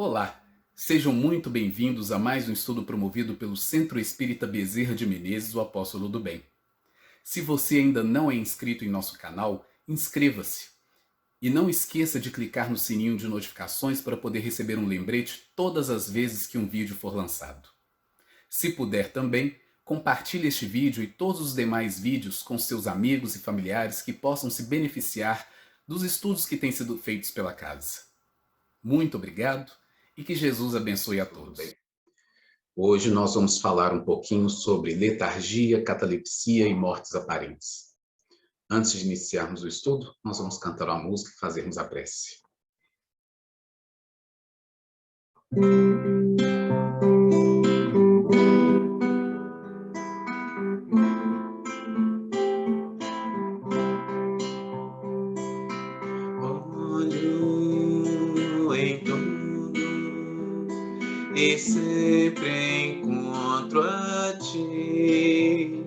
Olá, sejam muito bem-vindos a mais um estudo promovido pelo Centro Espírita Bezerra de Menezes, o Apóstolo do Bem. Se você ainda não é inscrito em nosso canal, inscreva-se. E não esqueça de clicar no sininho de notificações para poder receber um lembrete todas as vezes que um vídeo for lançado. Se puder também, compartilhe este vídeo e todos os demais vídeos com seus amigos e familiares que possam se beneficiar dos estudos que têm sido feitos pela casa. Muito obrigado e que Jesus abençoe a todos. Hoje nós vamos falar um pouquinho sobre letargia, catalepsia e mortes aparentes. Antes de iniciarmos o estudo, nós vamos cantar uma música e fazermos a prece. Olho em tudo e sempre encontro a ti.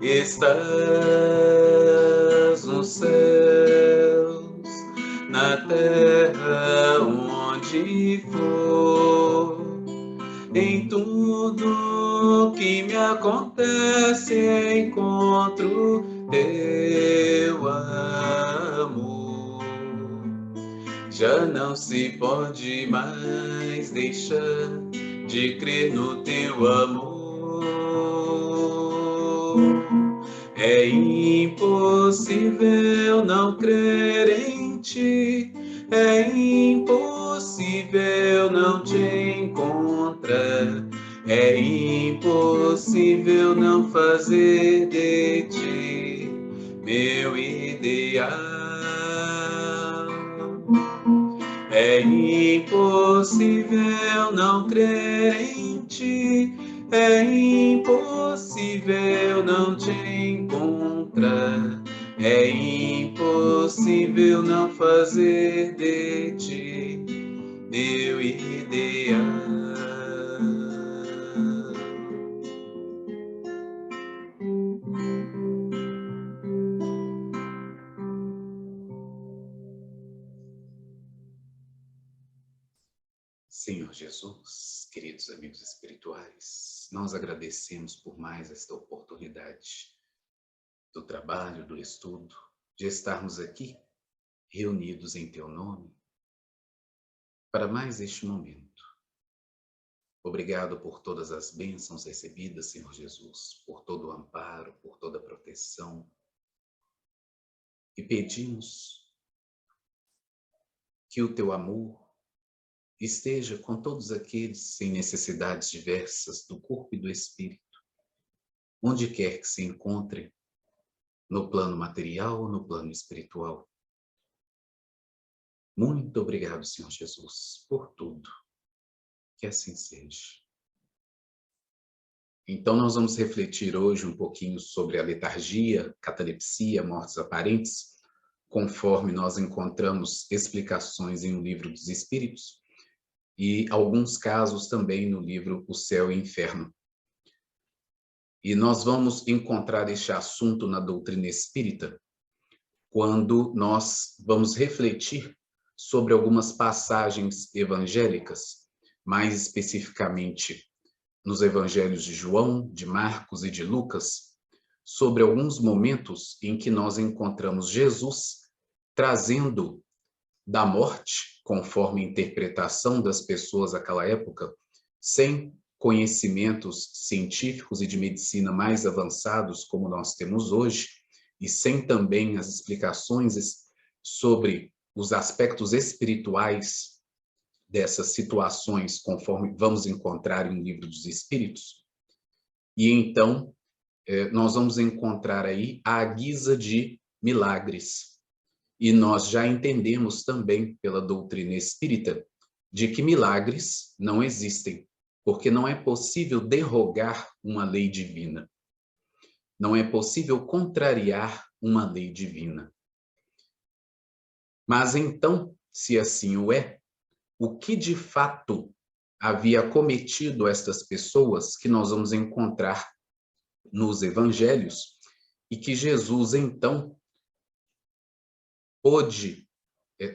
Estás nos céus, na terra onde for, em tudo que me acontece encontro teu amor. Já não se pode mais deixar de crer no teu amor. É impossível não crer em ti, é impossível não te encontrar, é impossível não fazer de ti meu ideal. É impossível não crer em ti, é impossível não te encontrar, é impossível não fazer de ti meu ideal. Senhor Jesus, queridos amigos espirituais, nós agradecemos por mais esta oportunidade do trabalho, do estudo, de estarmos aqui reunidos em Teu nome para mais este momento. Obrigado por todas as bênçãos recebidas, Senhor Jesus, por todo o amparo, por toda a proteção. E pedimos que o Teu amor esteja com todos aqueles sem necessidades diversas do corpo e do espírito, onde quer que se encontrem, no plano material ou no plano espiritual. Muito obrigado, Senhor Jesus, por tudo. Que assim seja. Então, nós vamos refletir hoje um pouquinho sobre a letargia, catalepsia, mortes aparentes, conforme nós encontramos explicações em O Livro dos Espíritos e alguns casos também no livro O Céu e o Inferno. E nós vamos encontrar este assunto na doutrina espírita quando nós vamos refletir sobre algumas passagens evangélicas, mais especificamente nos evangelhos de João, de Marcos e de Lucas, sobre alguns momentos em que nós encontramos Jesus trazendo da morte, conforme a interpretação das pessoas daquela época, sem conhecimentos científicos e de medicina mais avançados como nós temos hoje, e sem também as explicações sobre os aspectos espirituais dessas situações, conforme vamos encontrar em O Livro dos Espíritos. E então, nós vamos encontrar aí a guisa de milagres. E nós já entendemos também pela doutrina espírita de que milagres não existem, porque não é possível derrogar uma lei divina. Não é possível contrariar uma lei divina. Mas então, se assim o é, o que de fato havia cometido estas pessoas que nós vamos encontrar nos evangelhos e que Jesus então pôde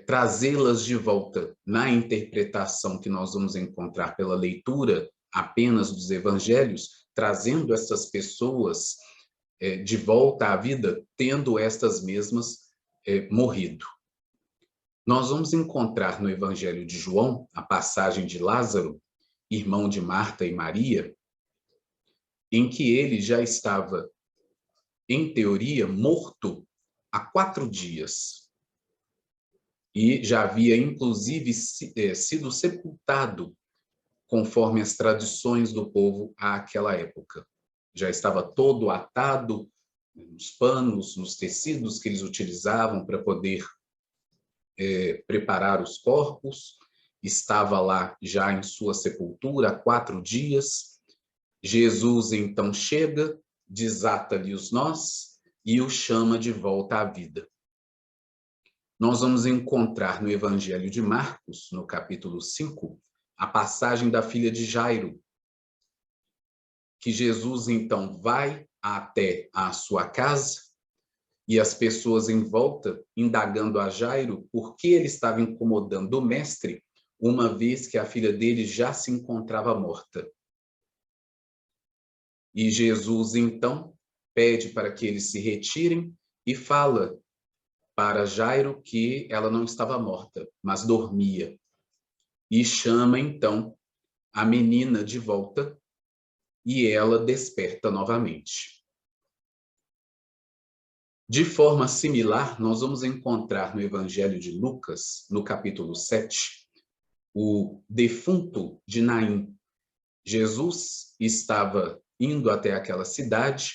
trazê-las de volta na interpretação que nós vamos encontrar pela leitura apenas dos evangelhos, trazendo essas pessoas de volta à vida, tendo estas mesmas morrido. Nós vamos encontrar no Evangelho de João a passagem de Lázaro, irmão de Marta e Maria, em que ele já estava, em teoria, morto há 4 dias. E já havia, inclusive, sido sepultado, conforme as tradições do povo àquela época. Já estava todo atado nos panos, nos tecidos que eles utilizavam para poder preparar os corpos. Estava lá já em sua sepultura há 4 dias. Jesus, então, chega, desata-lhe os nós e o chama de volta à vida. Nós vamos encontrar no Evangelho de Marcos, no capítulo 5, a passagem da filha de Jairo, que Jesus, então, vai até a sua casa e as pessoas em volta, indagando a Jairo por que ele estava incomodando o mestre, uma vez que a filha dele já se encontrava morta. E Jesus, então, pede para que eles se retirem e fala para Jairo que ela não estava morta, mas dormia. E chama, então, a menina de volta e ela desperta novamente. De forma similar, nós vamos encontrar no Evangelho de Lucas, no capítulo 7, o defunto de Naim. Jesus estava indo até aquela cidade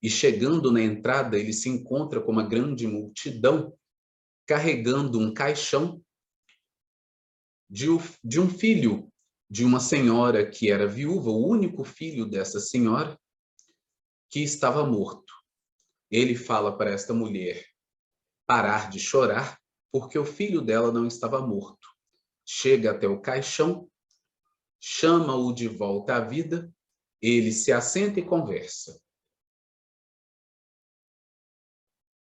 e, chegando na entrada, ele se encontra com uma grande multidão carregando um caixão de um filho de uma senhora que era viúva, o único filho dessa senhora, que estava morto. Ele fala para esta mulher parar de chorar, porque o filho dela não estava morto. Chega até o caixão, chama-o de volta à vida, ele se assenta e conversa.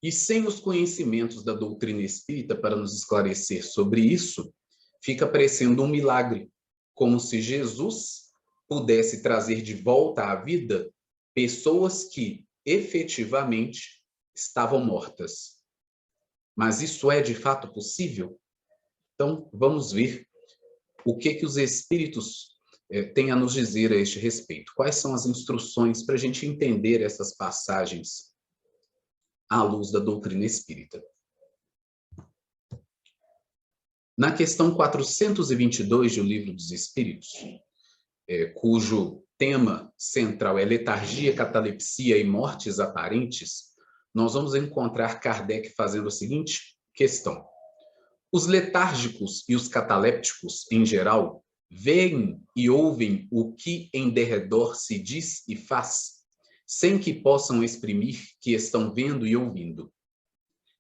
E sem os conhecimentos da doutrina espírita para nos esclarecer sobre isso, fica parecendo um milagre, como se Jesus pudesse trazer de volta à vida pessoas que efetivamente estavam mortas. Mas isso é de fato possível? Então, vamos ver o que os espíritos têm a nos dizer a este respeito. Quais são as instruções para a gente entender essas passagens à luz da doutrina espírita? Na questão 422 do Livro dos Espíritos, cujo tema central é letargia, catalepsia e mortes aparentes, nós vamos encontrar Kardec fazendo a seguinte questão. Os letárgicos e os catalépticos, em geral, veem e ouvem o que em derredor se diz e faz, sem que possam exprimir que estão vendo e ouvindo.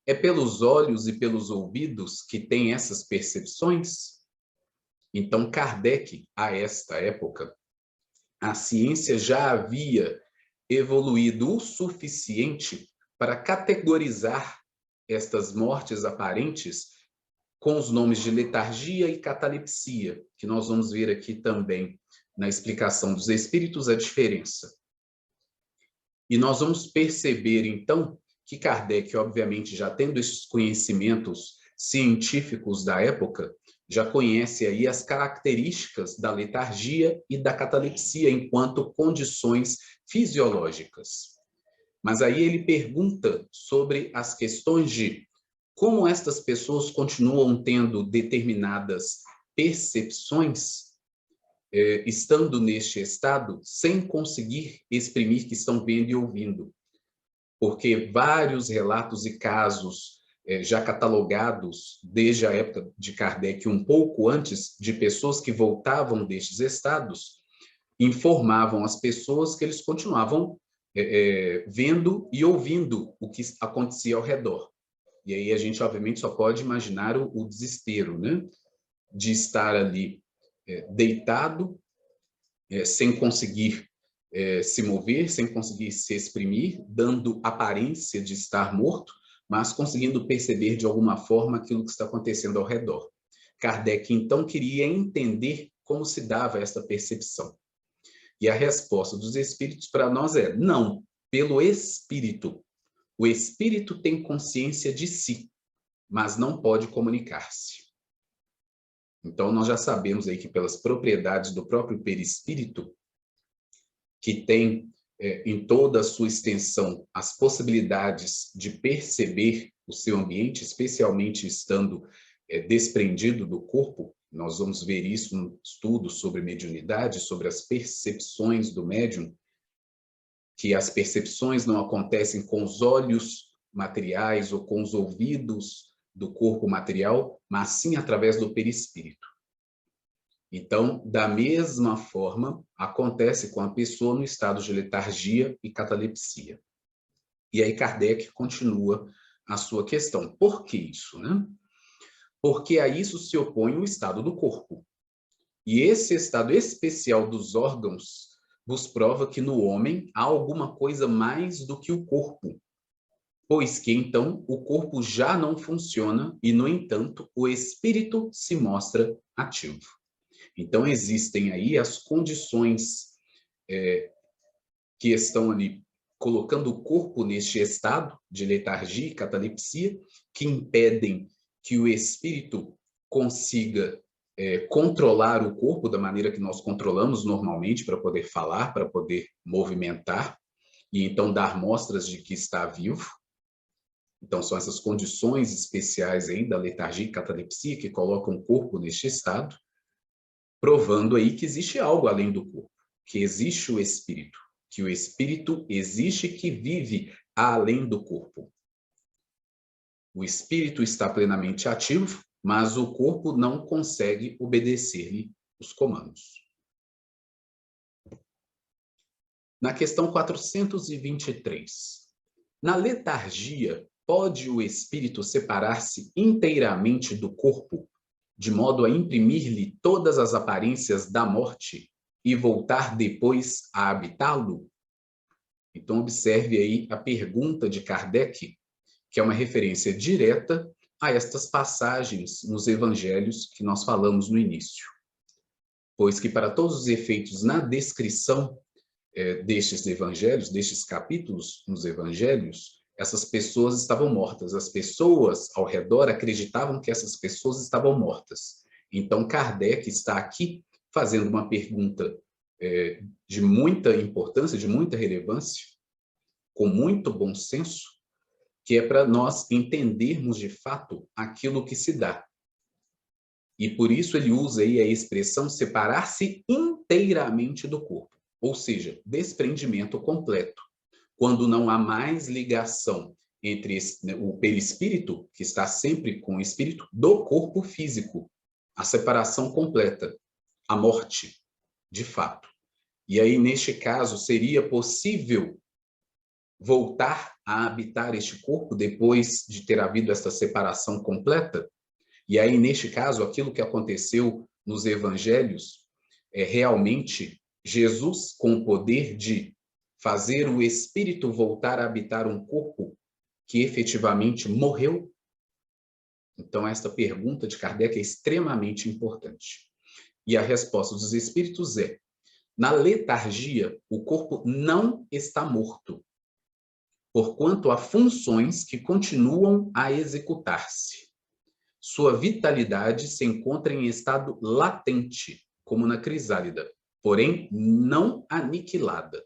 É pelos olhos e pelos ouvidos que têm essas percepções? Então, Kardec, a esta época, a ciência já havia evoluído o suficiente para categorizar estas mortes aparentes com os nomes de letargia e catalepsia, que nós vamos ver aqui também na explicação dos espíritos a diferença. E nós vamos perceber, então, que Kardec, obviamente, já tendo esses conhecimentos científicos da época, já conhece aí as características da letargia e da catalepsia enquanto condições fisiológicas. Mas aí ele pergunta sobre as questões de como estas pessoas continuam tendo determinadas percepções, estando neste estado, sem conseguir exprimir que estão vendo e ouvindo. Porque vários relatos e casos já catalogados desde a época de Kardec, um pouco antes, de pessoas que voltavam destes estados, informavam as pessoas que eles continuavam vendo e ouvindo o que acontecia ao redor. E aí a gente, obviamente, só pode imaginar o desespero, né? De estar ali deitado, sem conseguir se mover, sem conseguir se exprimir, dando aparência de estar morto, mas conseguindo perceber de alguma forma aquilo que está acontecendo ao redor. Kardec, então, queria entender como se dava esta percepção. E a resposta dos espíritos para nós é: não, pelo espírito. O espírito tem consciência de si, mas não pode comunicar-se. Então, nós já sabemos aí que pelas propriedades do próprio perispírito, que tem em toda a sua extensão as possibilidades de perceber o seu ambiente, especialmente estando desprendido do corpo. Nós vamos ver isso no estudo sobre mediunidade, sobre as percepções do médium, que as percepções não acontecem com os olhos materiais ou com os ouvidos do corpo material, mas sim através do perispírito. Então, da mesma forma, acontece com a pessoa no estado de letargia e catalepsia. E aí Kardec continua a sua questão. Por que isso, né? Porque a isso se opõe o estado do corpo. E esse estado especial dos órgãos vos prova que no homem há alguma coisa mais do que o corpo, pois que, então, o corpo já não funciona e, no entanto, o espírito se mostra ativo. Então, existem aí as condições que estão ali colocando o corpo neste estado de letargia e catalepsia, que impedem que o espírito consiga controlar o corpo da maneira que nós controlamos normalmente para poder falar, para poder movimentar, e então dar mostras de que está vivo. Então, são essas condições especiais aí da letargia e catalepsia que colocam o corpo neste estado, provando aí que existe algo além do corpo, que existe o espírito, que o espírito existe, que vive além do corpo. O espírito está plenamente ativo, mas o corpo não consegue obedecer-lhe os comandos. Na questão 423. Na letargia, pode o espírito separar-se inteiramente do corpo, de modo a imprimir-lhe todas as aparências da morte e voltar depois a habitá-lo? Então, observe aí a pergunta de Kardec, que é uma referência direta a estas passagens nos evangelhos que nós falamos no início. Pois que, para todos os efeitos, na descrição destes evangelhos, destes capítulos nos evangelhos, essas pessoas estavam mortas. As pessoas ao redor acreditavam que essas pessoas estavam mortas. Então, Kardec está aqui fazendo uma pergunta de muita importância, de muita relevância, com muito bom senso, que é para nós entendermos de fato aquilo que se dá. E por isso ele usa aí a expressão separar-se inteiramente do corpo, ou seja, desprendimento completo, quando não há mais ligação entre o perispírito, que está sempre com o espírito, do corpo físico, a separação completa, a morte, de fato. E aí, neste caso, seria possível voltar a habitar este corpo depois de ter havido essa separação completa? E aí, neste caso, aquilo que aconteceu nos evangelhos é realmente Jesus com o poder de fazer o espírito voltar a habitar um corpo que efetivamente morreu? Então, esta pergunta de Kardec é extremamente importante. E a resposta dos espíritos é: na letargia, o corpo não está morto, porquanto há funções que continuam a executar-se. Sua vitalidade se encontra em estado latente, como na crisálida, porém não aniquilada.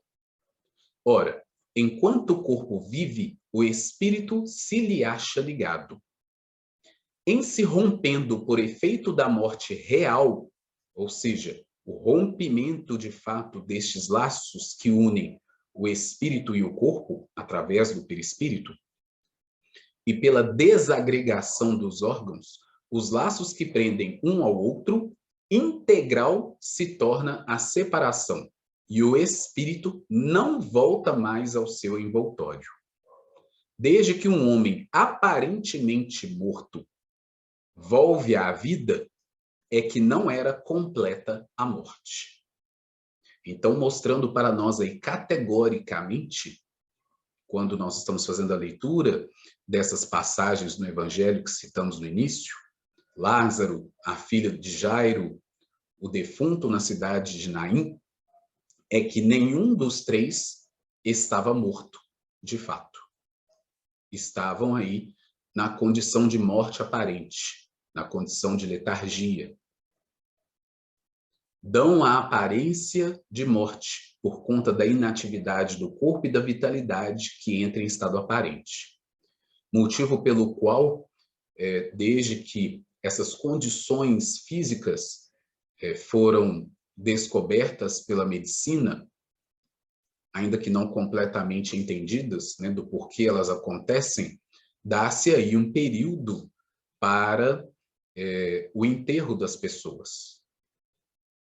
Ora, enquanto o corpo vive, o espírito se lhe acha ligado. Em se rompendo por efeito da morte real, ou seja, o rompimento de fato destes laços que unem o espírito e o corpo, através do perispírito, e pela desagregação dos órgãos, os laços que prendem um ao outro, integral se torna a separação, e o espírito não volta mais ao seu envoltório. Desde que um homem aparentemente morto volve à vida, é que não era completa a morte. Então, mostrando para nós aí categoricamente quando nós estamos fazendo a leitura dessas passagens no Evangelho que citamos no início, Lázaro, a filha de Jairo, o defunto na cidade de Naim, é que nenhum dos três estava morto, de fato. Estavam aí na condição de morte aparente, na condição de letargia. Dão a aparência de morte por conta da inatividade do corpo e da vitalidade que entra em estado aparente. Motivo pelo qual, desde que essas condições físicas foram descobertas pela medicina, ainda que não completamente entendidas, né, do porquê elas acontecem, dá-se aí um período para o enterro das pessoas,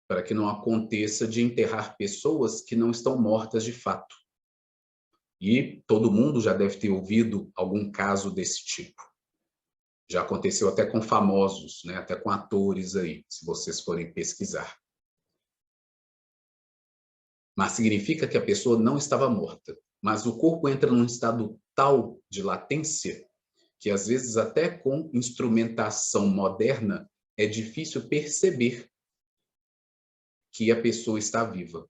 para que não aconteça de enterrar pessoas que não estão mortas de fato. E todo mundo já deve ter ouvido algum caso desse tipo. Já aconteceu até com famosos, né? Até com atores aí, se vocês forem pesquisar. Mas significa que a pessoa não estava morta. Mas o corpo entra num estado tal de latência que, às vezes, até com instrumentação moderna, é difícil perceber que a pessoa está viva.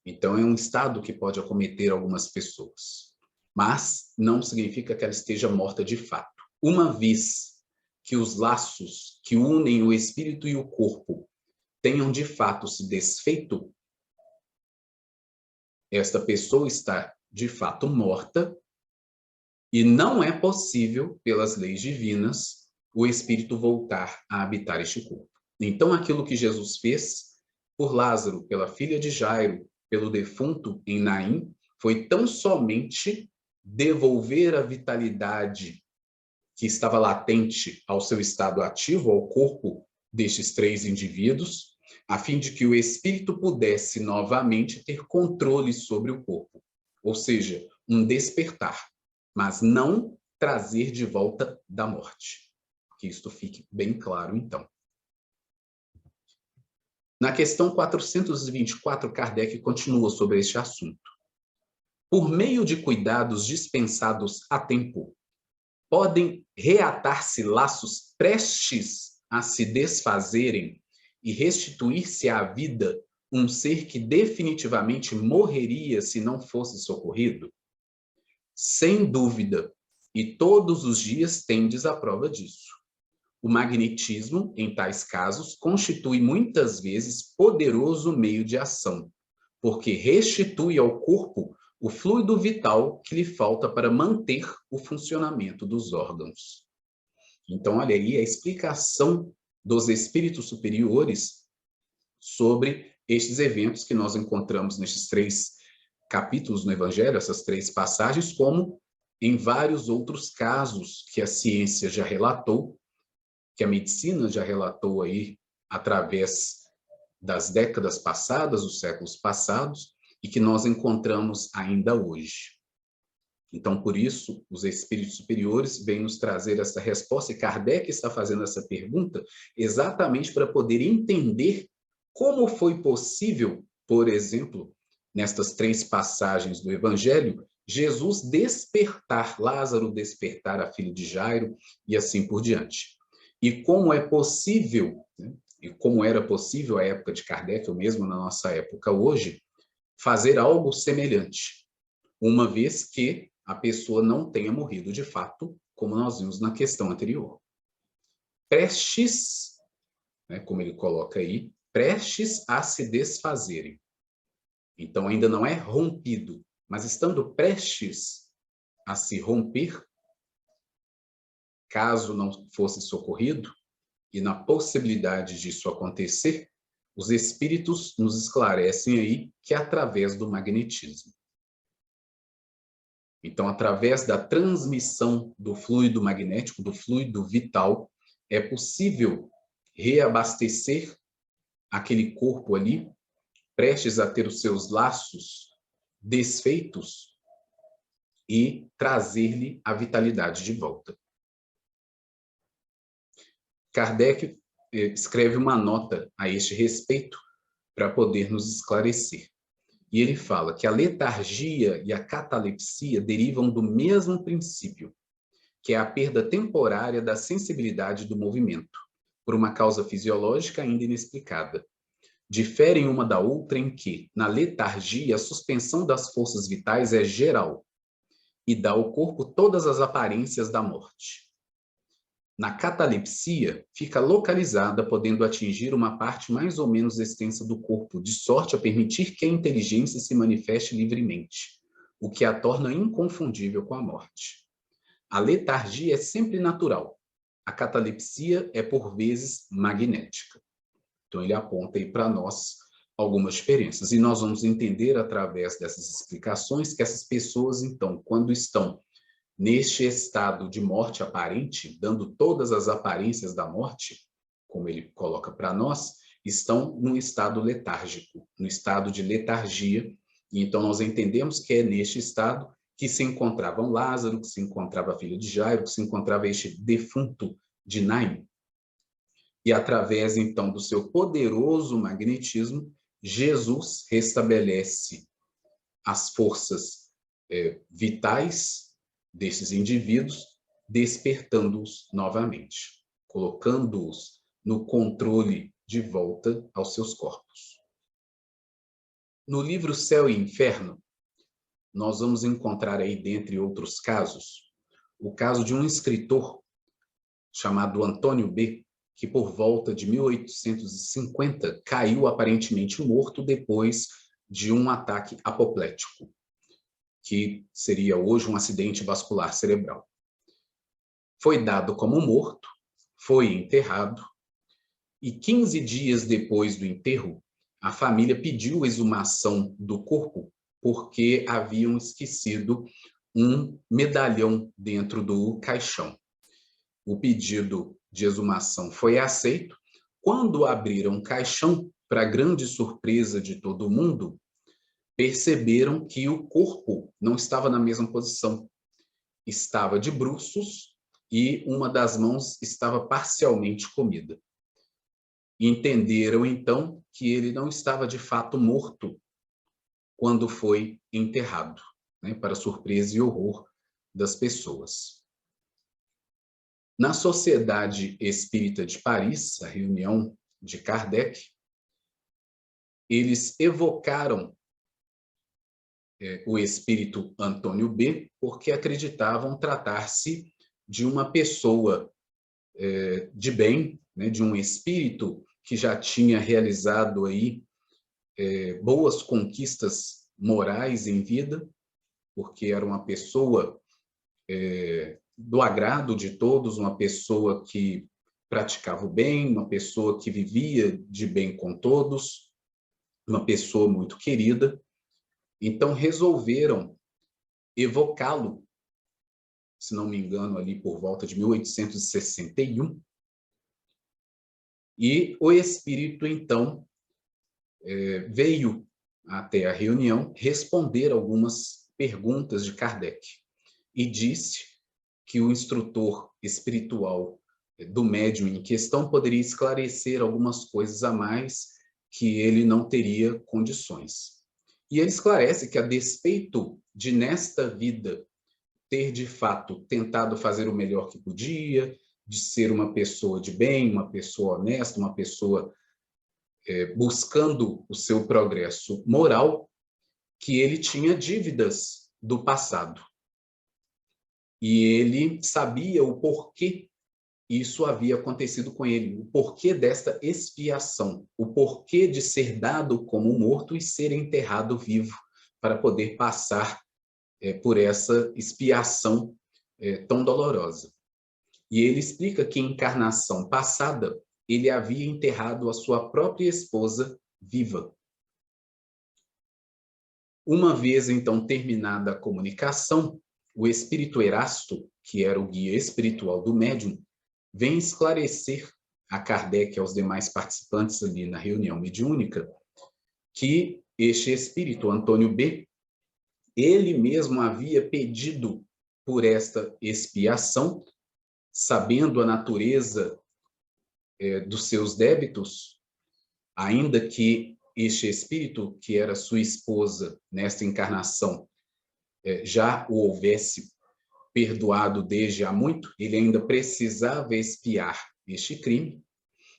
Então, é um estado que pode acometer algumas pessoas. Mas não significa que ela esteja morta de fato. Uma vez que os laços que unem o espírito e o corpo tenham de fato se desfeito, esta pessoa está de fato morta e não é possível, pelas leis divinas, o espírito voltar a habitar este corpo. Então, aquilo que Jesus fez por Lázaro, pela filha de Jairo, pelo defunto em Naim, foi tão somente devolver a vitalidade que estava latente ao seu estado ativo, ao corpo destes três indivíduos, a fim de que o espírito pudesse novamente ter controle sobre o corpo. Ou seja, um despertar, mas não trazer de volta da morte. Que isto fique bem claro, então. Na questão 424, Kardec continua sobre este assunto. Por meio de cuidados dispensados a tempo, podem reatar-se laços prestes a se desfazerem e restituir-se à vida um ser que definitivamente morreria se não fosse socorrido? Sem dúvida, e todos os dias tendes a prova disso. O magnetismo, em tais casos, constitui muitas vezes poderoso meio de ação, porque restitui ao corpo o fluido vital que lhe falta para manter o funcionamento dos órgãos. Então, olha aí a explicação dos espíritos superiores sobre estes eventos que nós encontramos nestes 3 capítulos no Evangelho, essas 3 passagens, como em vários outros casos que a ciência já relatou, que a medicina já relatou aí através das décadas passadas, dos séculos passados, e que nós encontramos ainda hoje. Então, por isso, os espíritos superiores vêm nos trazer essa resposta, e Kardec está fazendo essa pergunta exatamente para poder entender como foi possível, por exemplo, nestas 3 passagens do Evangelho, Jesus despertar, Lázaro despertar a filha de Jairo, e assim por diante. E como é possível, né, e como era possível à época de Kardec, ou mesmo na nossa época hoje, fazer algo semelhante, uma vez que a pessoa não tenha morrido de fato, como nós vimos na questão anterior. Prestes, né, como ele coloca aí, prestes a se desfazerem. Então ainda não é rompido, mas estando prestes a se romper, caso não fosse socorrido, e na possibilidade disso acontecer, os espíritos nos esclarecem aí que é através do magnetismo. Então, através da transmissão do fluido magnético, do fluido vital, é possível reabastecer aquele corpo ali, prestes a ter os seus laços desfeitos, e trazer-lhe a vitalidade de volta. Kardec escreve uma nota a este respeito para poder nos esclarecer. E ele fala que a letargia e a catalepsia derivam do mesmo princípio, que é a perda temporária da sensibilidade do movimento, por uma causa fisiológica ainda inexplicada. Diferem uma da outra em que, na letargia, a suspensão das forças vitais é geral e dá ao corpo todas as aparências da morte. Na catalepsia, fica localizada, podendo atingir uma parte mais ou menos extensa do corpo, de sorte a permitir que a inteligência se manifeste livremente, o que a torna inconfundível com a morte. A letargia é sempre natural. A catalepsia é, por vezes, magnética. Então, ele aponta aí para nós algumas diferenças. E nós vamos entender, através dessas explicações, que essas pessoas, então, quando estão neste estado de morte aparente, dando todas as aparências da morte, como ele coloca para nós, estão num estado letárgico, no estado de letargia. E então nós entendemos que é neste estado que se encontravam Lázaro, que se encontrava a filha de Jairo, que se encontrava este defunto de Naim. E através, então, do seu poderoso magnetismo, Jesus restabelece as forças vitais desses indivíduos, despertando-os novamente, colocando-os no controle de volta aos seus corpos. No livro Céu e Inferno, nós vamos encontrar aí, dentre outros casos, o caso de um escritor chamado Antônio B., que por volta de 1850 caiu aparentemente morto depois de um ataque apoplético, que seria hoje um acidente vascular cerebral. Foi dado como morto, foi enterrado, e 15 dias depois do enterro, a família pediu exumação do corpo porque haviam esquecido um medalhão dentro do caixão. O pedido de exumação foi aceito. Quando abriram o caixão, para grande surpresa de todo mundo, perceberam que o corpo não estava na mesma posição. Estava de bruços e uma das mãos estava parcialmente comida. Entenderam, então, que ele não estava de fato morto quando foi enterrado, né, para surpresa e horror das pessoas. Na Sociedade Espírita de Paris, a reunião de Kardec, eles evocaram o espírito Antônio B., porque acreditavam tratar-se de uma pessoa de bem, né, de um espírito que já tinha realizado aí boas conquistas morais em vida, porque era uma pessoa do agrado de todos, uma pessoa que praticava o bem, uma pessoa que vivia de bem com todos, uma pessoa muito querida. Então, resolveram evocá-lo, se não me engano, ali por volta de 1861, e o espírito, então, veio até a reunião responder algumas perguntas de Kardec e disse que o instrutor espiritual do médium em questão poderia esclarecer algumas coisas a mais que ele não teria condições. E ele esclarece que, a despeito de, nesta vida, ter de fato tentado fazer o melhor que podia, de ser uma pessoa de bem, uma pessoa honesta, uma pessoa buscando o seu progresso moral, que ele tinha dívidas do passado. E ele sabia o porquê isso havia acontecido com ele, o porquê desta expiação, o porquê de ser dado como morto e ser enterrado vivo, para poder passar por essa expiação tão dolorosa. E ele explica que em encarnação passada, ele havia enterrado a sua própria esposa viva. Uma vez, então, terminada a comunicação, o espírito Erasto, que era o guia espiritual do médium, vem esclarecer a Kardec e aos demais participantes ali na reunião mediúnica que este espírito, Antônio B., ele mesmo havia pedido por esta expiação, sabendo a natureza dos seus débitos, ainda que este espírito, que era sua esposa nesta encarnação, já o houvesse perdoado desde há muito, ele ainda precisava expiar este crime,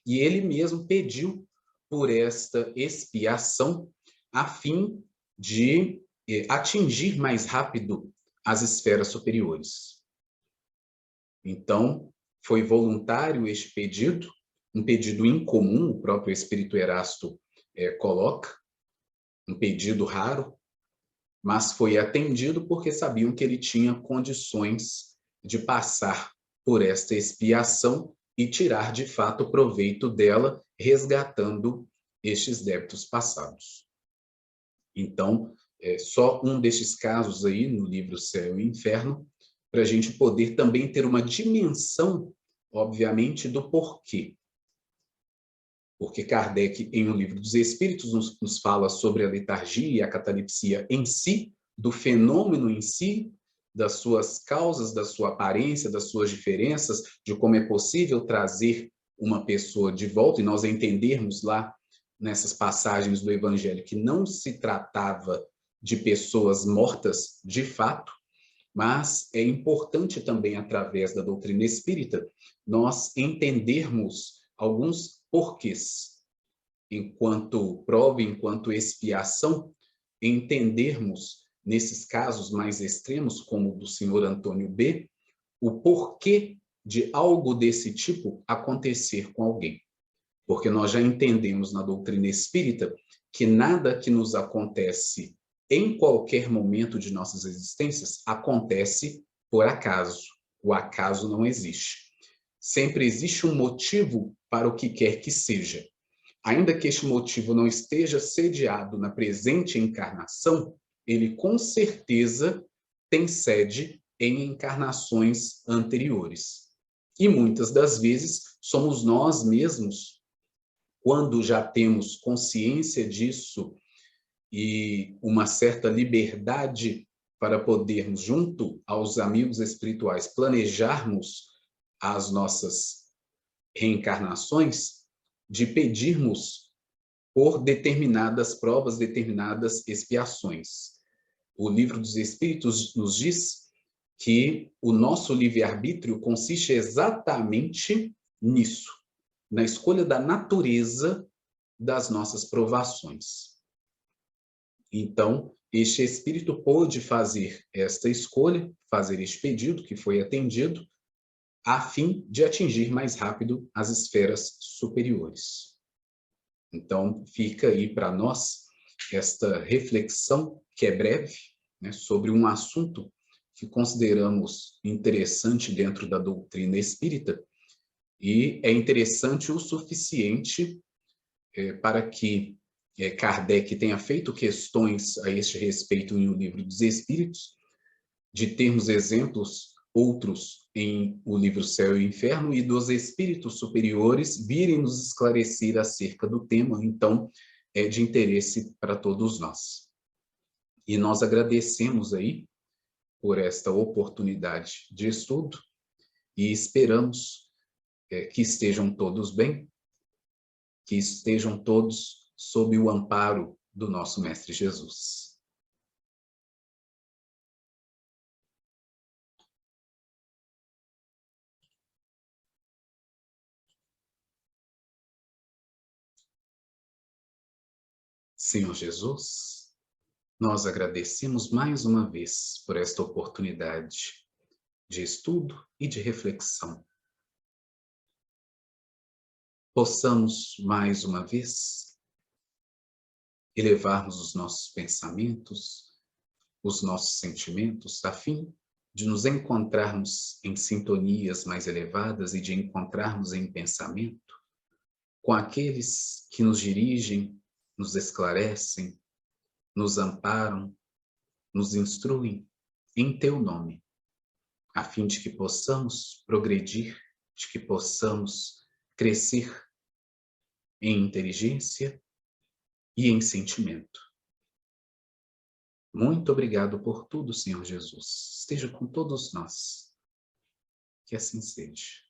e ele mesmo pediu por esta expiação a fim de atingir mais rápido as esferas superiores. Então, foi voluntário este pedido, um pedido incomum, o próprio Espírito Erasto coloca, um pedido raro, mas foi atendido porque sabiam que ele tinha condições de passar por esta expiação e tirar de fato proveito dela, resgatando estes débitos passados. Então, só um destes casos aí no livro Céu e Inferno, para a gente poder também ter uma dimensão, obviamente, do porquê. Porque Kardec, em O Livro dos Espíritos, nos fala sobre a letargia e a catalepsia em si, do fenômeno em si, das suas causas, da sua aparência, das suas diferenças, de como é possível trazer uma pessoa de volta, e nós entendermos lá, nessas passagens do Evangelho, que não se tratava de pessoas mortas de fato, mas é importante também, através da doutrina espírita, nós entendermos alguns porquês, enquanto prova, enquanto expiação, entendermos, nesses casos mais extremos, como o do senhor Antônio B., o porquê de algo desse tipo acontecer com alguém. Porque nós já entendemos na doutrina espírita que nada que nos acontece em qualquer momento de nossas existências acontece por acaso. O acaso não existe. Sempre existe um motivo para o que quer que seja. Ainda que este motivo não esteja sediado na presente encarnação, ele com certeza tem sede em encarnações anteriores. E muitas das vezes somos nós mesmos, quando já temos consciência disso e uma certa liberdade para podermos, junto aos amigos espirituais, planejarmos as nossas reencarnações, de pedirmos por determinadas provas, determinadas expiações. O Livro dos Espíritos nos diz que o nosso livre-arbítrio consiste exatamente nisso, na escolha da natureza das nossas provações. Então, este espírito pôde fazer esta escolha, fazer este pedido, que foi atendido, a fim de atingir mais rápido as esferas superiores. Então, fica aí para nós esta reflexão, que é breve, né, sobre um assunto que consideramos interessante dentro da doutrina espírita, e é interessante o suficiente para que Kardec tenha feito questões a este respeito em O Livro dos Espíritos, de termos exemplos outros em O Livro Céu e Inferno, e dos espíritos superiores virem nos esclarecer acerca do tema. Então, é de interesse para todos nós. E nós agradecemos aí por esta oportunidade de estudo e esperamos que estejam todos bem, que estejam todos sob o amparo do nosso Mestre Jesus. Senhor Jesus, nós agradecemos mais uma vez por esta oportunidade de estudo e de reflexão. Possamos, mais uma vez, elevarmos os nossos pensamentos, os nossos sentimentos, a fim de nos encontrarmos em sintonias mais elevadas e de encontrarmos em pensamento com aqueles que nos dirigem, nos esclarecem, nos amparam, nos instruem em Teu nome, a fim de que possamos progredir, de que possamos crescer em inteligência e em sentimento. Muito obrigado por tudo, Senhor Jesus. Esteja com todos nós. Que assim seja.